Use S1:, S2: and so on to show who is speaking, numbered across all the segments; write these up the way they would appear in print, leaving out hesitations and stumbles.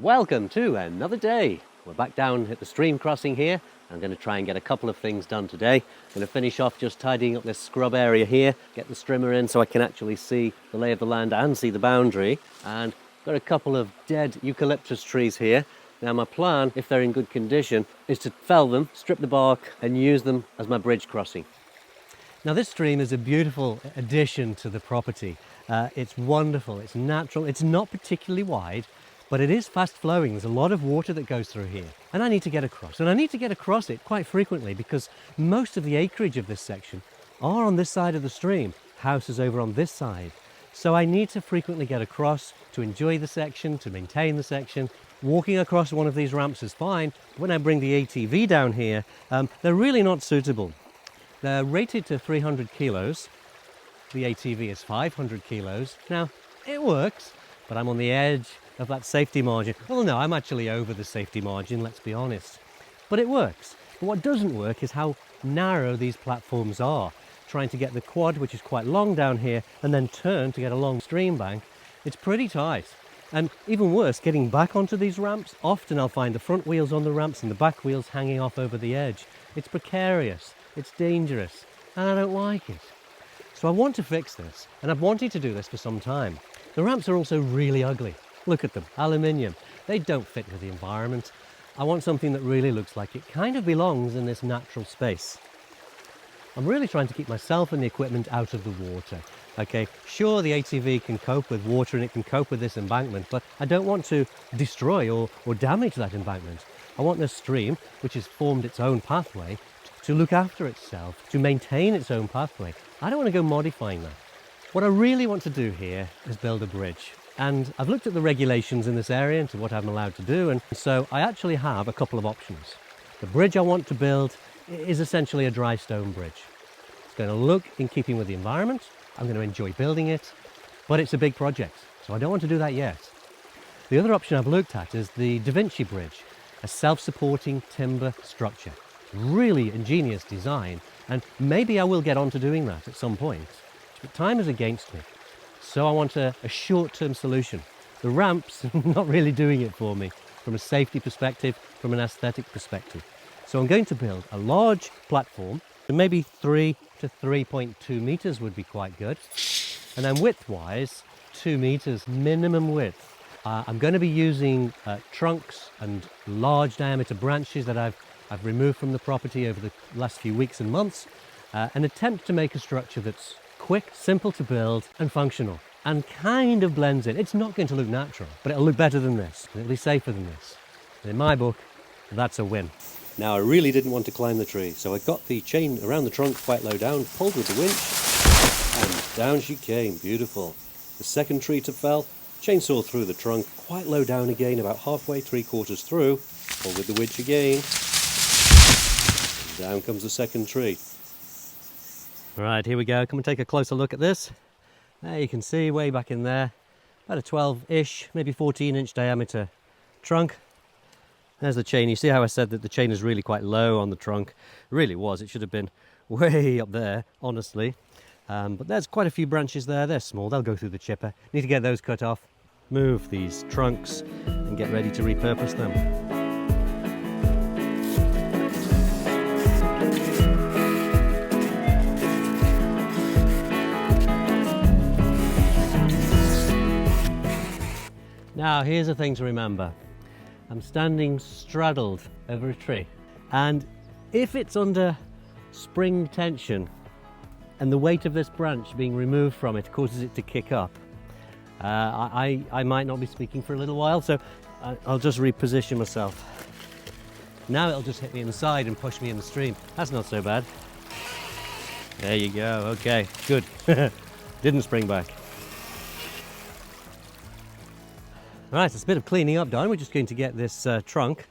S1: Welcome to another day. We're back down at the stream crossing here. I'm going to try and get a couple of things done today. I'm going to finish off just tidying up this scrub area here, get the strimmer in so I can actually see the lay of the land and see the boundary. And got a couple of dead eucalyptus trees here. Now my plan, if they're in good condition, is to fell them, strip the bark and use them as my bridge crossing. Now this stream is a beautiful addition to the property. It's wonderful, it's natural, it's not particularly wide, but it is fast flowing. There's a lot of water that goes through here and I need to get across. And I need to get across it quite frequently because most of the acreage of this section are on this side of the stream. Houses over on this side. So I need to frequently get across to enjoy the section, to maintain the section. Walking across one of these ramps is fine. When I bring the ATV down here, they're really not suitable. They're rated to 300 kilos. The ATV is 500 kilos. Now, it works, but I'm on the edge of that safety margin. Well, no, I'm actually over the safety margin, let's be honest. But it works. But what doesn't work is how narrow these platforms are. Trying to get the quad, which is quite long down here, and then turn to get a long stream bank, it's pretty tight. And even worse, getting back onto these ramps, often I'll find the front wheels on the ramps and the back wheels hanging off over the edge. It's precarious, it's dangerous, and I don't like it. So I want to fix this, and I've wanted to do this for some time. The ramps are also really ugly. Look at them, aluminium. They don't fit with the environment. I want something that really looks like it kind of belongs in this natural space. I'm really trying to keep myself and the equipment out of the water. Okay, sure, the ATV can cope with water and it can cope with this embankment, but I don't want to destroy or damage that embankment. I want this stream, which has formed its own pathway, to look after itself, to maintain its own pathway. I don't want to go modifying that. What I really want to do here is build a bridge. And I've looked at the regulations in this area and to what I'm allowed to do, and so I actually have a couple of options. The bridge I want to build is essentially a dry stone bridge. It's going to look in keeping with the environment. I'm going to enjoy building it, but it's a big project, so I don't want to do that yet. The other option I've looked at is the Da Vinci Bridge, a self-supporting timber structure. Really ingenious design, and maybe I will get on to doing that at some point, but time is against me. So I want a short-term solution. The ramps are not really doing it for me from a safety perspective, from an aesthetic perspective. So I'm going to build a large platform, maybe 3 to 3.2 meters would be quite good. And then width-wise, 2 meters minimum width. I'm going to be using trunks and large diameter branches that I've removed from the property over the last few weeks and months. An attempt to make a structure that's quick, simple to build and functional and kind of blends in. It's not going to look natural, but it'll look better than this. It'll be safer than this. And in my book, that's a win. Now I really didn't want to climb the tree, so I got the chain around the trunk quite low down, pulled with the winch, and down she came, beautiful. The second tree to fell, chainsaw through the trunk, quite low down again, about halfway, 3/4 through, pull with the winch again, and down comes the second tree. Right, here we go. Come and take a closer look at this. There you can see way back in there, about a 12-ish, maybe 14-inch diameter trunk. There's the chain. You see how I said that the chain is really quite low on the trunk? It really was. It should have been way up there, honestly. But there's quite a few branches there. They're small. They'll go through the chipper. Need to get those cut off. Move these trunks and get ready to repurpose them. Now, here's a thing to remember. I'm standing straddled over a tree, and if it's under spring tension and the weight of this branch being removed from it causes it to kick up, I might not be speaking for a little while, so I'll just reposition myself. Now it'll just hit me inside and push me in the stream. That's not so bad. There you go. Okay, good. Didn't spring back. Right, it's a bit of cleaning up done. We're just going to get this trunk.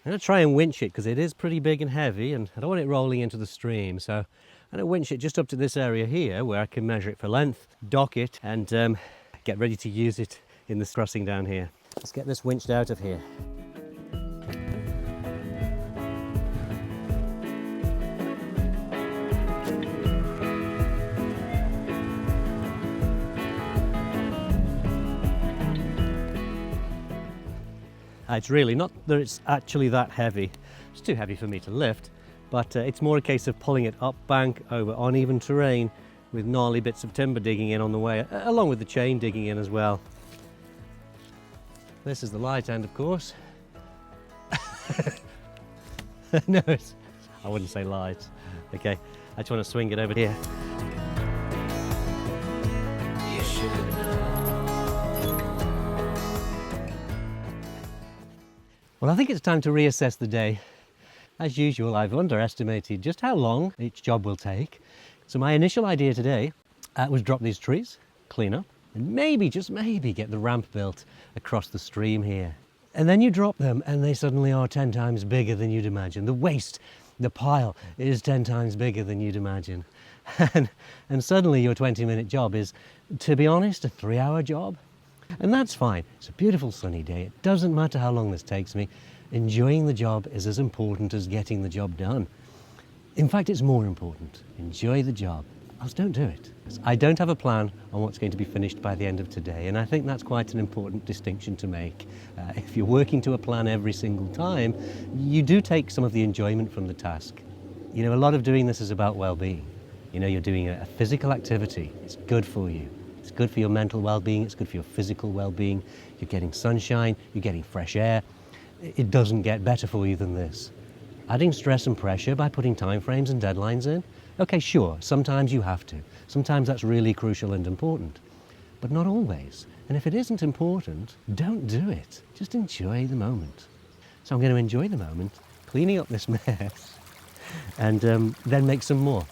S1: I'm going to try and winch it because it is pretty big and heavy and I don't want it rolling into the stream. So I'm going to winch it just up to this area here where I can measure it for length, dock it and get ready to use it in this crossing down here. Let's get this winched out of here. It's really not that it's actually that heavy. It's too heavy for me to lift, but it's more a case of pulling it up bank over uneven terrain with gnarly bits of timber digging in on the way, along with the chain digging in as well. This is the light end, of course. No, I wouldn't say light. Okay, I just want to swing it over here. You should know. Well, I think it's time to reassess the day. As usual, I've underestimated just how long each job will take. So my initial idea today was drop these trees, clean up, and maybe, just maybe, get the ramp built across the stream here. And then you drop them and they suddenly are 10 times bigger than you'd imagine. The waste, the pile is 10 times bigger than you'd imagine. And suddenly your 20-minute job is, to be honest, a 3-hour job. And that's fine. It's a beautiful sunny day. It doesn't matter how long this takes me. Enjoying the job is as important as getting the job done. In fact, it's more important. Enjoy the job, else don't do it. I don't have a plan on what's going to be finished by the end of today, and I think that's quite an important distinction to make. If you're working to a plan every single time, you do take some of the enjoyment from the task. You know, a lot of doing this is about well-being. You know, you're doing a physical activity. It's good for you. It's good for your mental well-being. It's good for your physical well-being. You're getting sunshine. You're getting fresh air. It doesn't get better for you than this. Adding stress and pressure by putting time frames and deadlines in, okay, sure, sometimes you have to. Sometimes that's really crucial and important, but not always. And if it isn't important, don't do it. Just enjoy the moment. So I'm going to enjoy the moment, cleaning up this mess, and then make some more.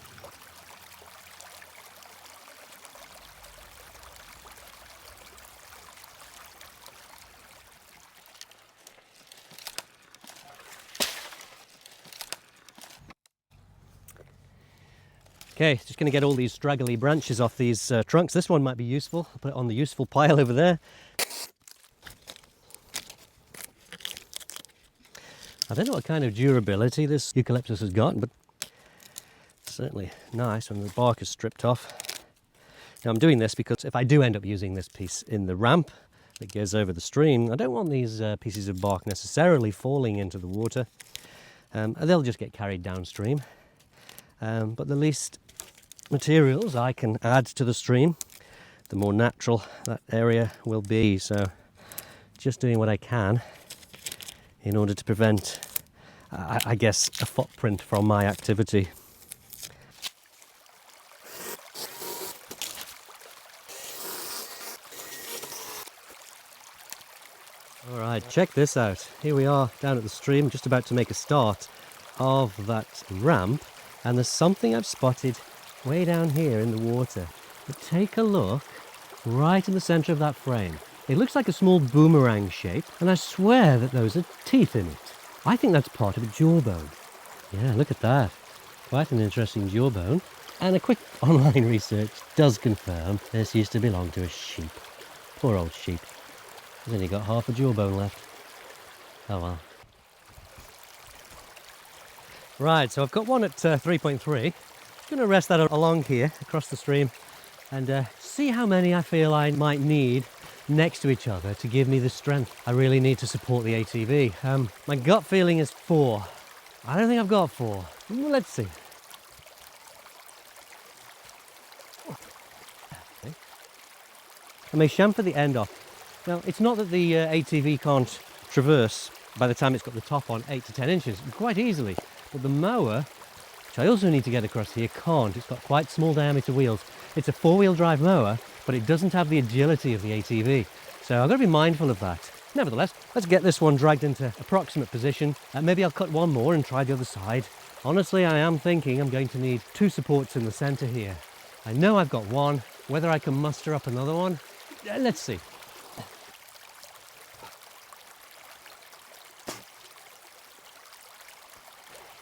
S1: Okay, just going to get all these straggly branches off these trunks. This one might be useful. I'll put it on the useful pile over there. I don't know what kind of durability this eucalyptus has got, but it's certainly nice when the bark is stripped off. Now I'm doing this because if I do end up using this piece in the ramp that goes over the stream, I don't want these pieces of bark necessarily falling into the water. They'll just get carried downstream. But the least materials I can add to the stream, the more natural that area will be. So just doing what I can in order to prevent, I guess, a footprint from my activity. All right, check this out. Here we are down at the stream, just about to make a start of that ramp. And there's something I've spotted way down here in the water. But take a look right in the center of that frame. It looks like a small boomerang shape, and I swear that those are teeth in it. I think that's part of a jawbone. Yeah, look at that. Quite an interesting jawbone. And a quick online research does confirm this used to belong to a sheep. Poor old sheep. He's only got half a jawbone left. Oh well. Right, so I've got one at 3.3. I'm going to rest that along here across the stream and see how many I feel I might need next to each other to give me the strength I really need to support the ATV. My gut feeling is 4. I don't think I've got 4. Well, let's see. I may chamfer the end off. Now, it's not that the ATV can't traverse by the time it's got the top on 8 to 10 inches, quite easily. But the mower, which I also need to get across here, can't. It's got quite small diameter wheels. It's a 4-wheel drive mower, but it doesn't have the agility of the ATV. So I've got to be mindful of that. Nevertheless, let's get this one dragged into approximate position. Maybe I'll cut one more and try the other side. Honestly, I am thinking I'm going to need 2 supports in the center here. I know I've got one. Whether I can muster up another one, let's see.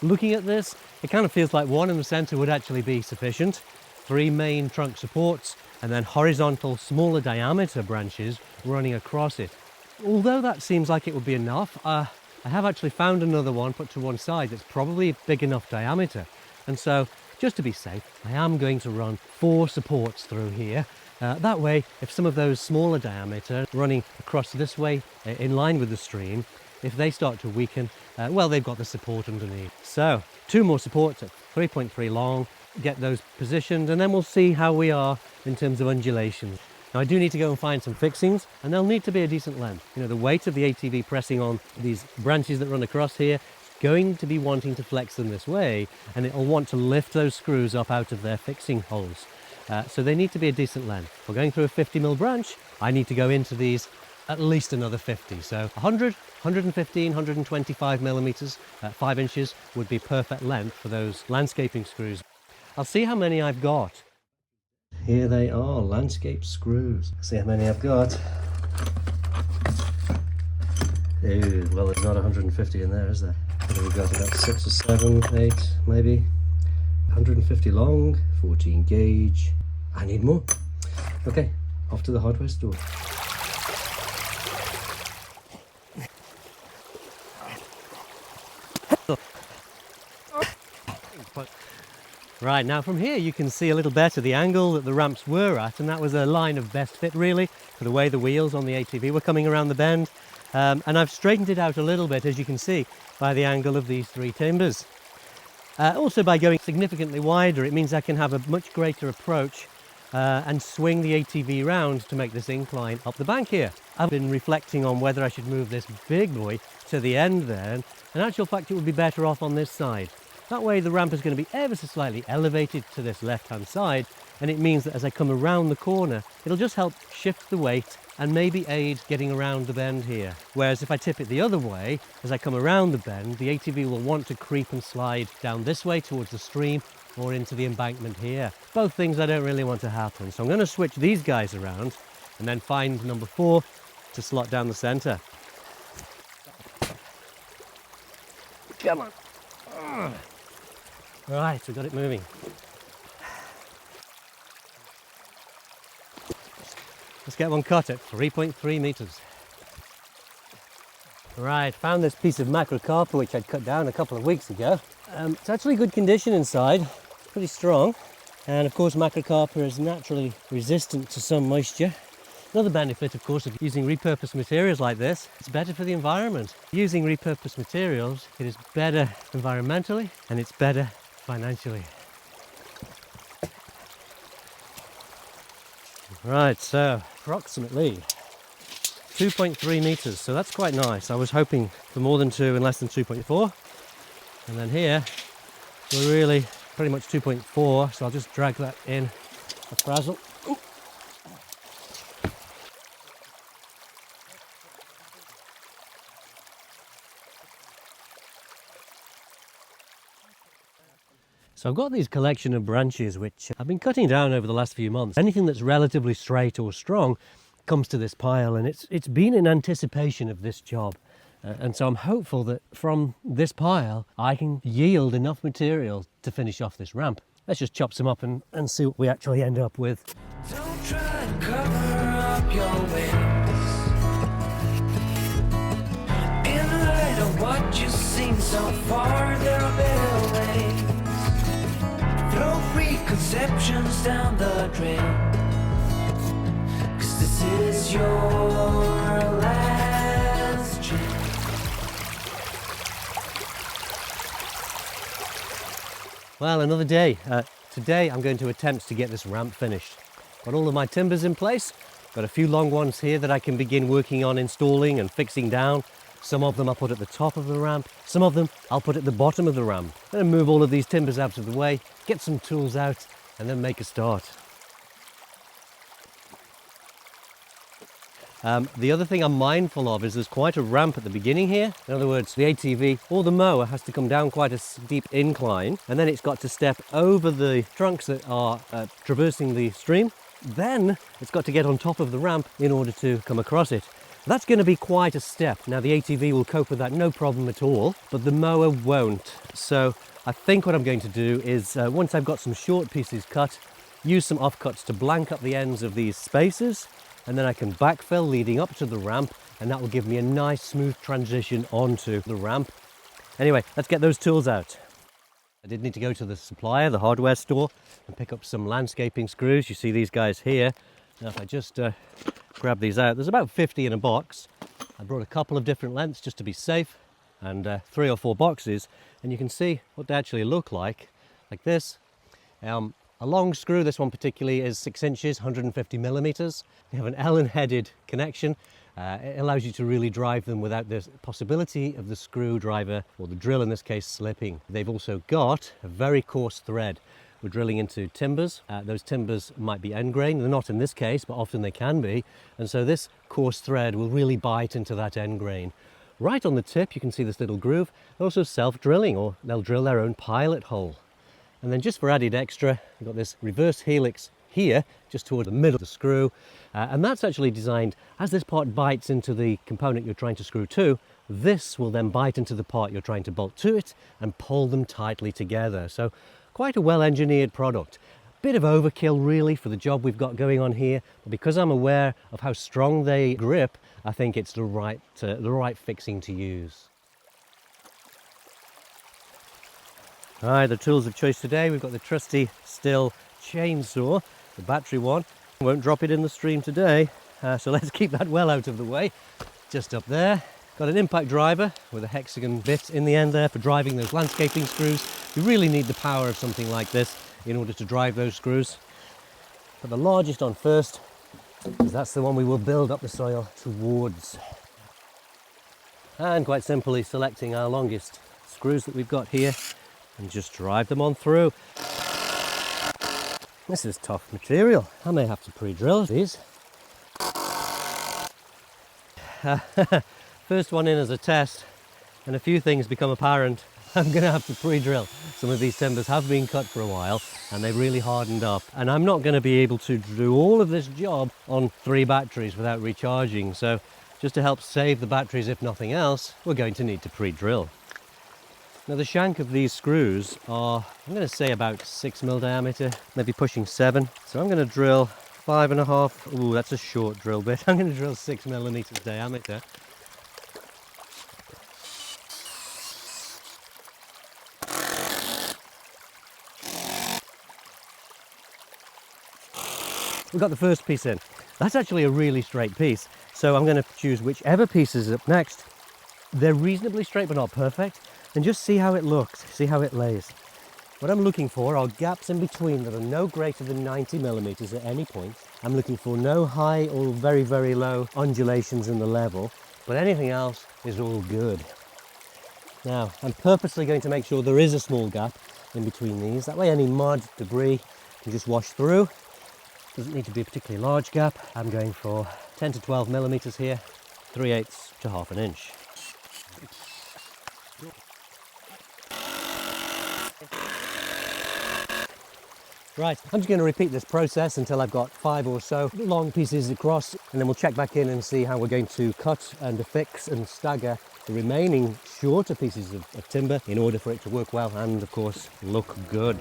S1: Looking at this, it kind of feels like one in the center would actually be sufficient. 3 main trunk supports and then horizontal, smaller diameter branches running across it. Although that seems like it would be enough, I have actually found another one put to one side that's probably big enough diameter. And so, just to be safe, I am going to run 4 supports through here. That way, if some of those smaller diameter running across this way in line with the stream, if they start to weaken, well, they've got the support underneath. So 2 more supports at 3.3 long, get those positioned, and then we'll see how we are in terms of undulations. Now I do need to go and find some fixings, and they'll need to be a decent length. You know, the weight of the ATV pressing on these branches that run across here is going to be wanting to flex them this way, and it'll want to lift those screws up out of their fixing holes. So they need to be a decent length. If we're going through a 50mm branch, I need to go into these at least another 50. So 100, 115, 125 millimeters, 5 inches would be perfect length for those landscaping screws. I'll see how many I've got. Here they are, landscape screws. See how many I've got. Ooh, well, there's not 150 in there, is there? What have we got? About 6 or 7, 8, maybe. 150 long, 14 gauge. I need more. Okay, off to the hardware store. Right, now from here you can see a little better the angle that the ramps were at, and that was a line of best fit really for the way the wheels on the ATV were coming around the bend. And I've straightened it out a little bit, as you can see, by the angle of these 3 timbers. Also by going significantly wider, it means I can have a much greater approach and swing the ATV round to make this incline up the bank here. I've been reflecting on whether I should move this big boy to the end there, and in actual fact it would be better off on this side. That way the ramp is going to be ever so slightly elevated to this left-hand side, and it means that as I come around the corner, it'll just help shift the weight and maybe aid getting around the bend here. Whereas if I tip it the other way, as I come around the bend, the ATV will want to creep and slide down this way towards the stream or into the embankment here. Both things I don't really want to happen. So I'm going to switch these guys around and then find number 4 to slot down the center. Come on. Right, we got it moving. Let's get one cut at 3.3 meters. Right, found this piece of macrocarpa which I'd cut down a couple of weeks ago. It's actually good condition inside, it's pretty strong. And of course macrocarpa is naturally resistant to some moisture. Another benefit, of course, of using repurposed materials like this, it's better for the environment. Using repurposed materials, it is better environmentally and it's better financially. Right, so approximately 2.3 meters, so that's quite nice. I was hoping for more than 2 and less than 2.4. And then here, we're really pretty much 2.4, so I'll just drag that in a frazzle. Ooh. So I've got these collection of branches which I've been cutting down over the last few months. Anything that's relatively straight or strong comes to this pile, and it's been in anticipation of this job. And so I'm hopeful that from this pile I can yield enough material to finish off this ramp. Let's just chop some up and see what we actually end up with. Don't try and cover up your wings. In light of what you've seen so far, there are better ways. Throw preconceptions down the drain, 'cause this is your last chance. Well, another day. Today I'm going to attempt to get this ramp finished. Got all of my timbers in place, got a few long ones here that I can begin working on installing and fixing down. Some of them I'll put at the top of the ramp, some of them I'll put at the bottom of the ramp. Then move all of these timbers out of the way, get some tools out, and then make a start. The other thing I'm mindful of is there's quite a ramp at the beginning here. In other words, the ATV or the mower has to come down quite a steep incline, and then it's got to step over the trunks that are traversing the stream. Then it's got to get on top of the ramp in order to come across it. That's going to be quite a step. Now the ATV will cope with that no problem at all, but the mower won't. So I think what I'm going to do is, once I've got some short pieces cut, use some offcuts to blank up the ends of these spaces, and then I can backfill leading up to the ramp, and that will give me a nice smooth transition onto the ramp. Anyway, let's get those tools out. I did need to go to the supplier, the hardware store, and pick up some landscaping screws. You see these guys here. Now if I just grab these out, there's about 50 in a box. I brought a couple of different lengths just to be safe, and 3 or 4 boxes, and you can see what they actually look like this. A long screw, this one particularly is 6 inches, 150 millimeters. They have an Allen-headed connection. It allows you to really drive them without the possibility of the screwdriver, or the drill in this case, slipping. They've also got a very coarse thread. We're drilling into timbers. Those timbers might be end grain. They're not in this case, but often they can be. And so this coarse thread will really bite into that end grain. Right on the tip, you can see this little groove. They're also self-drilling, or they'll drill their own pilot hole. And then just for added extra, you've got this reverse helix here, just toward the middle of the screw. And that's actually designed, as this part bites into the component you're trying to screw to, this will then bite into the part you're trying to bolt to it and pull them tightly together. So quite a well-engineered product. Bit of overkill really for the job we've got going on here, but because I'm aware of how strong they grip, I think it's the right fixing to use. All right, the tools of choice today, we've got the trusty Stihl chainsaw, the battery one. Won't drop it in the stream today, so let's keep that well out of the way. Just up there, got an impact driver with a hexagon bit in the end there for driving those landscaping screws. You really need the power of something like this in order to drive those screws. Put the largest on first, because that's the one we will build up the soil towards. And quite simply selecting our longest screws that we've got here and just drive them on through. This is tough material. I may have to pre-drill these. First one in as a test, and a few things become apparent. I'm going to have to pre-drill. Some of these timbers have been cut for a while and they've really hardened up, and I'm not going to be able to do all of this job on 3 batteries without recharging. So just to help save the batteries if nothing else, we're going to need to pre-drill. Now the shank of these screws are, I'm going to say about 6 mil diameter, maybe pushing 7. So I'm going to drill 5.5. Ooh, that's a short drill bit. I'm going to drill 6 millimeters diameter. We've got the first piece in. That's actually a really straight piece. So I'm going to choose whichever piece is up next. They're reasonably straight but not perfect. And just see how it looks, see how it lays. What I'm looking for are gaps in between that are no greater than 90 millimeters at any point. I'm looking for no high or very, very low undulations in the level, but anything else is all good. Now, I'm purposely going to make sure there is a small gap in between these. That way any mud, debris can just wash through. Doesn't need to be a particularly large gap. I'm going for 10 to 12 millimeters here, 3/8 to half an inch. Right, I'm just going to repeat this process until I've got 5 or so long pieces across, and then we'll check back in and see how we're going to cut and affix and stagger the remaining shorter pieces of timber in order for it to work well and, of course, look good.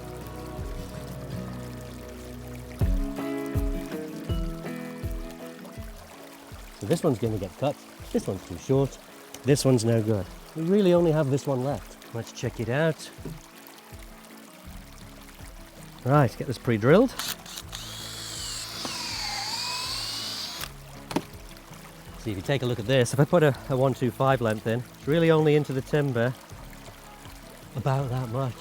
S1: So this one's going to get cut, this one's too short, this one's no good. We really only have this one left. Let's check it out. Right, get this pre-drilled. See, if you take a look at this, if I put a 125 length in, it's really only into the timber about that much.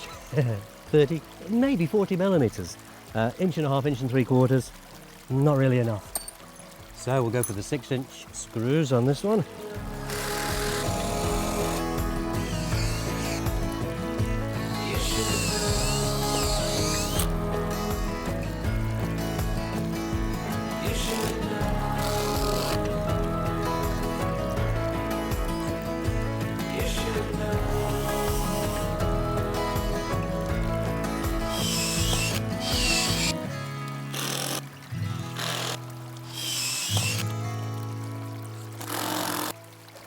S1: 30, maybe 40 millimeters. 1.5 inches, 1 3/4 inches, not really enough. So we'll go for the 6-inch screws on this one.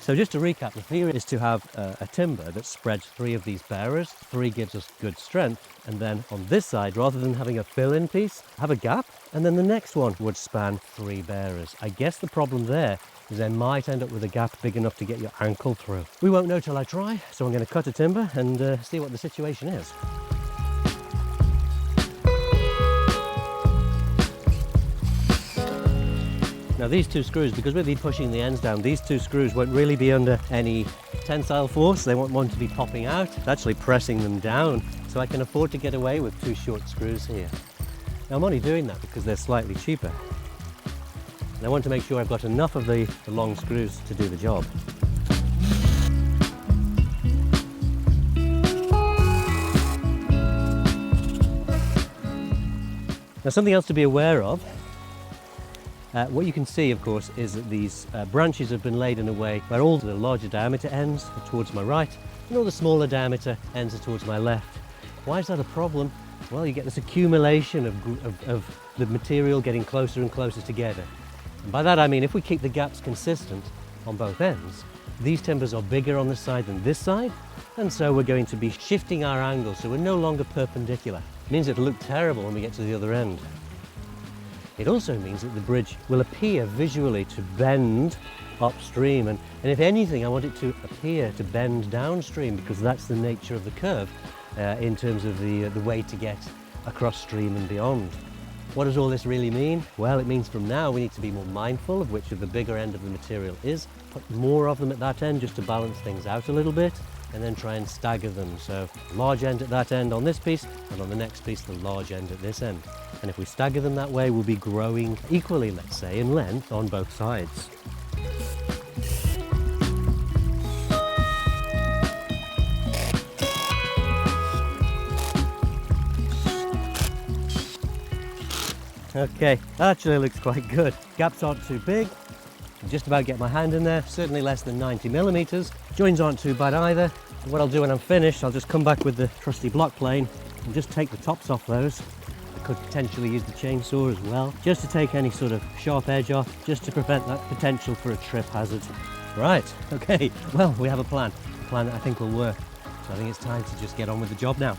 S1: So just to recap, the theory is to have a timber that spreads 3 of these bearers. 3 gives us good strength, and then on this side, rather than having a fill-in piece, have a gap, and then the next one would span 3 bearers. I guess the problem there is I might end up with a gap big enough to get your ankle through. We won't know till I try, so I'm going to cut a timber and see what the situation is. Now these two screws, because we'll be pushing the ends down, these two screws won't really be under any tensile force. They won't want to be popping out. It's actually pressing them down. So I can afford to get away with two short screws here. Now I'm only doing that because they're slightly cheaper. And I want to make sure I've got enough of the long screws to do the job. Now something else to be aware of, what you can see of course is that these branches have been laid in a way where all the larger diameter ends are towards my right and all the smaller diameter ends are towards my left. Why is that a problem? Well, you get this accumulation of the material getting closer and closer together. And by that I mean if we keep the gaps consistent on both ends, these timbers are bigger on this side than this side, and so we're going to be shifting our angle so we're no longer perpendicular. It means it'll look terrible when we get to the other end. It also means that the bridge will appear visually to bend upstream, and if anything I want it to appear to bend downstream because that's the nature of the curve in terms of the way to get across stream and beyond. What does all this really mean? Well, it means from now we need to be more mindful of which of the bigger end of the material is, put more of them at that end just to balance things out a little bit, and then try and stagger them. So large end at that end on this piece, and on the next piece the large end at this end. And if we stagger them that way, we'll be growing equally, let's say, in length on both sides. Okay, that actually looks quite good. Gaps aren't too big. I just about get my hand in there, certainly less than 90 millimeters. Joins aren't too bad either. What I'll do when I'm finished, I'll just come back with the trusty block plane and just take the tops off those. I could potentially use the chainsaw as well, just to take any sort of sharp edge off, just to prevent that potential for a trip hazard. Right, okay, well, we have a plan that I think will work. So I think it's time to just get on with the job now.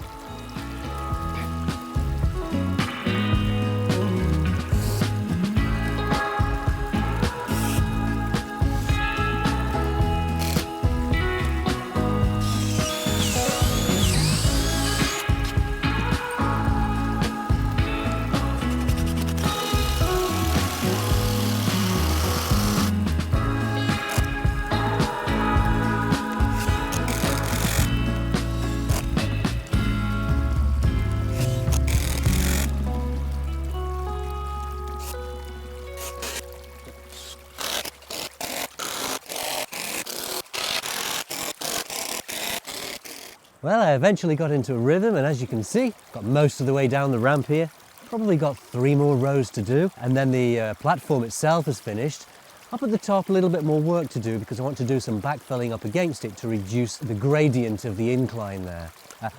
S1: Well, I eventually got into a rhythm, and as you can see, got most of the way down the ramp here. Probably got 3 more rows to do, and then the platform itself is finished. Up at the top, a little bit more work to do because I want to do some backfilling up against it to reduce the gradient of the incline there.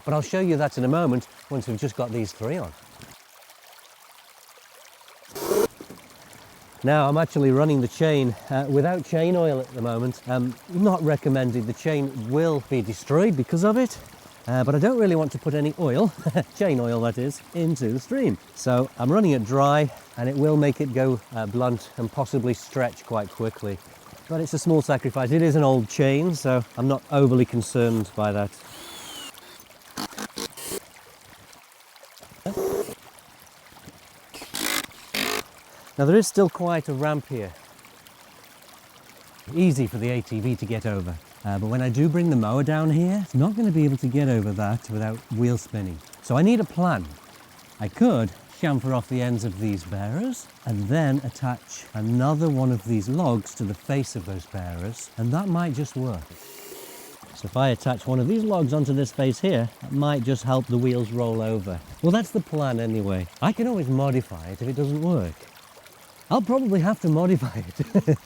S1: But I'll show you that in a moment once we've just got these 3 on. Now I'm actually running the chain without chain oil at the moment. Not recommended. The chain will be destroyed because of it. But I don't really want to put any oil, chain oil that is, into the stream. So I'm running it dry, and it will make it go blunt and possibly stretch quite quickly. But it's a small sacrifice. It is an old chain, so I'm not overly concerned by that. Now there is still quite a ramp here. Easy for the ATV to get over. But when I do bring the mower down here, it's not going to be able to get over that without wheel spinning. So I need a plan. I could chamfer off the ends of these bearers and then attach another one of these logs to the face of those bearers, and that might just work. So if I attach one of these logs onto this face here, that might just help the wheels roll over. Well, that's the plan anyway. I can always modify it if it doesn't work. I'll probably have to modify it.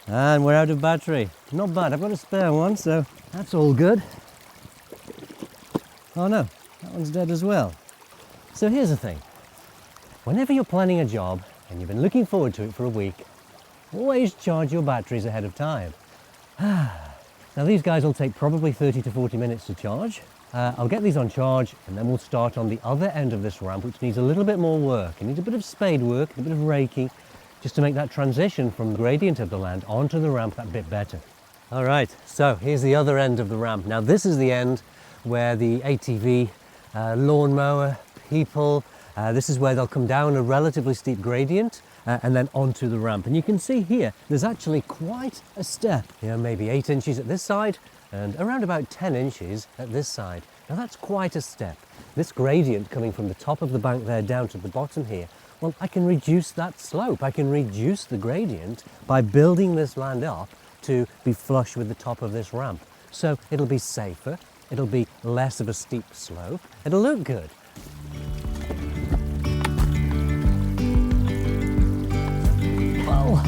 S1: And we're out of battery. Not bad, I've got a spare one, so that's all good. Oh no, that one's dead as well. So here's the thing. Whenever you're planning a job and you've been looking forward to it for a week, always charge your batteries ahead of time. Now these guys will take probably 30 to 40 minutes to charge. I'll get these on charge and then we'll start on the other end of this ramp, which needs a little bit more work. It needs a bit of spade work, a bit of raking, just to make that transition from the gradient of the land onto the ramp that bit better. All right, so here's the other end of the ramp. Now this is the end where the ATV, lawnmower, people, this is where they'll come down a relatively steep gradient and then onto the ramp. And you can see here, there's actually quite a step. You know, maybe 8 inches at this side and around about 10 inches at this side. Now that's quite a step. This gradient coming from the top of the bank there down to the bottom here, well, I can reduce that slope. I can reduce the gradient by building this land up to be flush with the top of this ramp. So it'll be safer, it'll be less of a steep slope, it'll look good. Oh,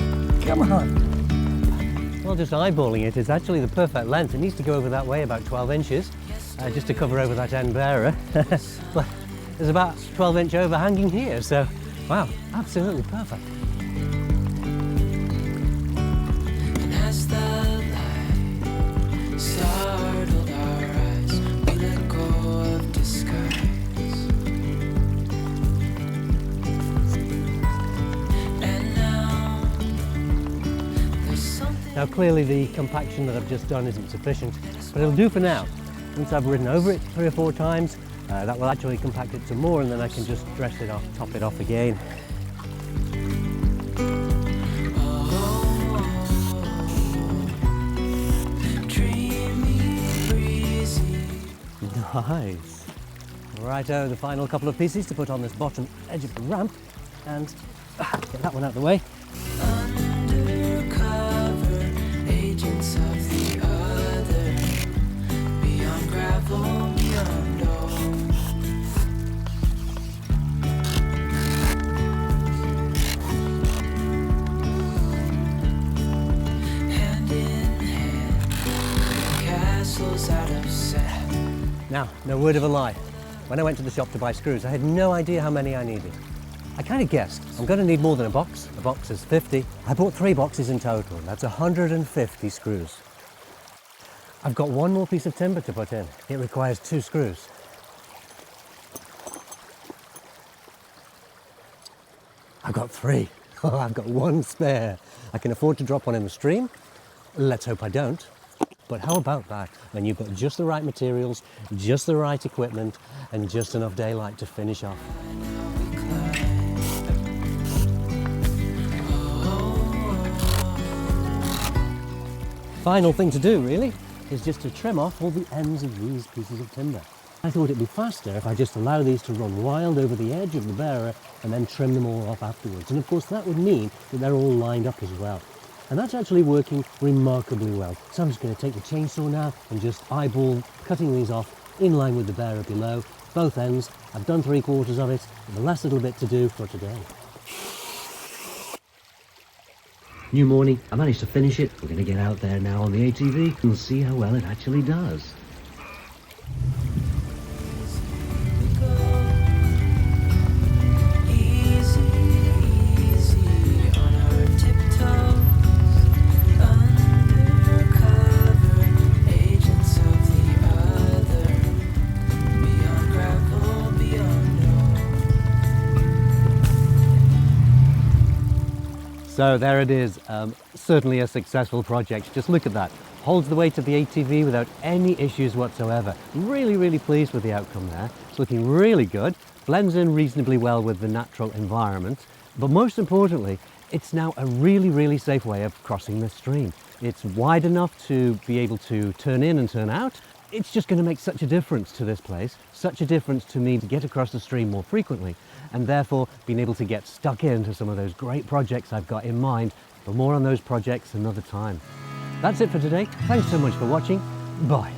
S1: come on. Well, just eyeballing it, it's actually the perfect length. It needs to go over that way about 12 inches, just to cover over that end bearer. But there's about 12-inch overhanging here, so wow, absolutely perfect.
S2: And as the light startled our eyes, we let go of disguise. And now there's something.
S1: Now clearly the compaction that I've just done isn't sufficient, but it'll do for now. Once I've ridden over it 3 or 4 times, that will actually compact it some more, and then I can just dress it off, top it off again. Nice. Righto, the final couple of pieces to put on this bottom edge of the ramp, and get that one out of the way.
S2: Undercover agents of the other, beyond gravel, beyond all. Hand in hand, castles out of sand.
S1: Now, no word of a lie. When I went to the shop to buy screws, I had no idea how many I needed. I kind of guessed I'm going to need more than a box. A box is 50. I bought 3 boxes in total, and that's 150 screws. I've got one more piece of timber to put in. It requires 2 screws. I've got 3. Oh, I've got 1 spare. I can afford to drop one in the stream. Let's hope I don't. But how about that? When you've got just the right materials, just the right equipment, and just enough daylight to finish off. Final thing to do, really, is just to trim off all the ends of these pieces of timber. I thought it'd be faster if I just allow these to run wild over the edge of the bearer and then trim them all off afterwards. And of course that would mean that they're all lined up as well. And that's actually working remarkably well. So I'm just going to take the chainsaw now and just eyeball cutting these off in line with the bearer below, both ends. I've done 3/4 of it, and the last little bit to do for today. New morning, I managed to finish it. We're going to get out there now on the ATV and see how well it actually does. So there it is, certainly a successful project. Just look at that. Holds the weight of the ATV without any issues whatsoever. Really, really pleased with the outcome there. It's looking really good, blends in reasonably well with the natural environment, but most importantly, it's now a really, really safe way of crossing this stream. It's wide enough to be able to turn in and turn out. It's just going to make such a difference to this place, such a difference to me to get across the stream more frequently, and therefore being able to get stuck into some of those great projects I've got in mind, but more on those projects another time. That's it for today. Thanks so much for watching. Bye.